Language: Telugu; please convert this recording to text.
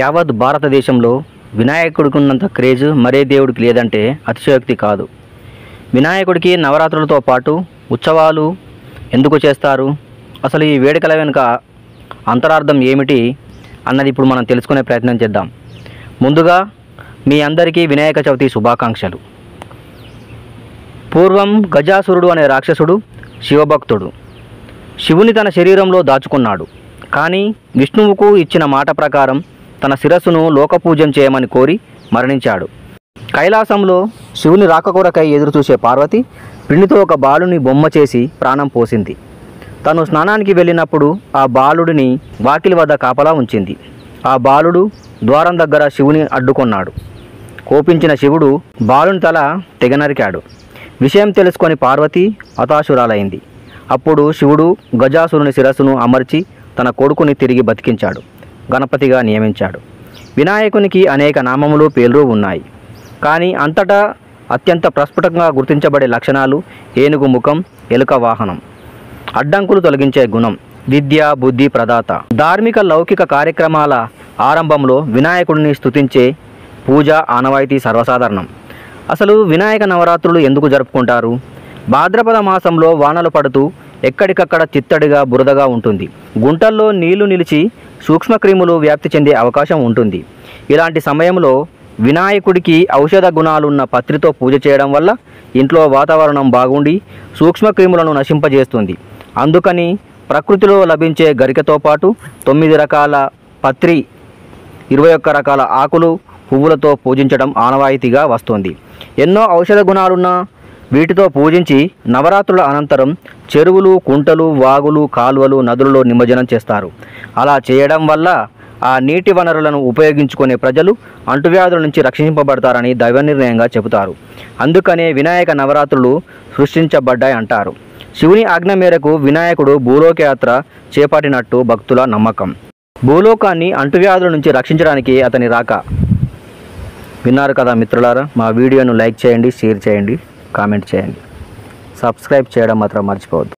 యావత్ భారతదేశంలో వినాయకుడికి ఉన్నంత క్రేజ్ మరే దేవుడికి లేదంటే అతిశయోక్తి కాదు. వినాయకుడికి నవరాత్రులతో పాటు ఉత్సవాలు ఎందుకు చేస్తారు, అసలు ఈ వేడుకల వెనుక అంతరార్థం ఏమిటి అన్నది ఇప్పుడు మనం తెలుసుకునే ప్రయత్నం చేద్దాం. ముందుగా మీ అందరికీ వినాయక చవితి శుభాకాంక్షలు. పూర్వం గజాసురుడు అనే రాక్షసుడు శివభక్తుడు. శివుని తన శరీరంలో దాచుకున్నాడు. కానీ విష్ణువుకు ఇచ్చిన మాట ప్రకారం తన శిరస్సును లోకపూజం చేయమని కోరి మరణించాడు. కైలాసంలో శివుని రాక కొరకై ఎదురుచూసే పార్వతి పిండితో ఒక బాలుని బొమ్మ చేసి ప్రాణం పోసింది. తను స్నానానికి వెళ్ళినప్పుడు ఆ బాలుడిని వాకిలి వద్ద కాపలా ఉంచింది. ఆ బాలుడు ద్వారం దగ్గర శివుని అడ్డుకున్నాడు. కోపించిన శివుడు బాలుని తల తెగనరికాడు. విషయం తెలుసుకొని పార్వతి హతాశురాలైంది. అప్పుడు శివుడు గజాసురుని శిరస్సును అమర్చి తన కొడుకుని తిరిగి బతికించాడు. గణపతిగా నియమించాడు. వినాయకునికి అనేక నామములు పేర్లు ఉన్నాయి. కానీ అంతటా అత్యంత ప్రస్ఫుటంగా గుర్తించబడే లక్షణాలు ఏనుగు ముఖం, ఎలుక వాహనం, అడ్డంకులు తొలగించే గుణం, విద్య బుద్ధి ప్రదాత. ధార్మిక లౌకిక కార్యక్రమాల ఆరంభంలో వినాయకుడిని స్తుతించే పూజ ఆనవాయితీ సర్వసాధారణం. అసలు వినాయక నవరాత్రులు ఎందుకు జరుపుకుంటారు? భాద్రపద మాసంలో వానలు పడుతూ ఎక్కడికక్కడ చిత్తడిగా బురదగా ఉంటుంది. గుంటల్లో నీళ్లు నిలిచి సూక్ష్మక్రిములు వ్యాప్తి చెందే అవకాశం ఉంటుంది. ఇలాంటి సమయంలో వినాయకుడికి ఔషధ గుణాలున్న పత్రితో పూజ చేయడం వల్ల ఇంట్లో వాతావరణం బాగుండి సూక్ష్మక్రిములను నశింపజేస్తుంది. అందుకని ప్రకృతిలో లభించే గరికతో పాటు 9 రకాల పత్రి, 21 రకాల ఆకులు, పువ్వులతో పూజించడం ఆనవాయితీగా వస్తుంది. ఎన్నో ఔషధ గుణాలున్న వీటితో పూజించి నవరాత్రుల అనంతరం చెరువులు, కుంటలు, వాగులు, కాలువలు, నదులలో నిమజ్జనం చేస్తారు. అలా చేయడం వల్ల ఆ నీటి వనరులను ఉపయోగించుకునే ప్రజలు అంటువ్యాధుల నుంచి రక్షింపబడతారని దైవ నిర్ణయంగా చెబుతారు. అందుకనే వినాయక నవరాత్రులు సృష్టించబడ్డాయి అంటారు. శివుని ఆజ్ఞ మేరకు వినాయకుడు భూలోక యాత్ర చేపట్టినట్టు భక్తుల నమ్మకం. భూలోకాన్ని అంటువ్యాధుల నుంచి రక్షించడానికి అతని రాక. విన్నారు కదా మిత్రులారా, మా వీడియోను లైక్ చేయండి, షేర్ చేయండి, కామెంట్ చేయండి, సబ్స్క్రైబ్ చేయడం మాత్రం మర్చిపోవద్దు.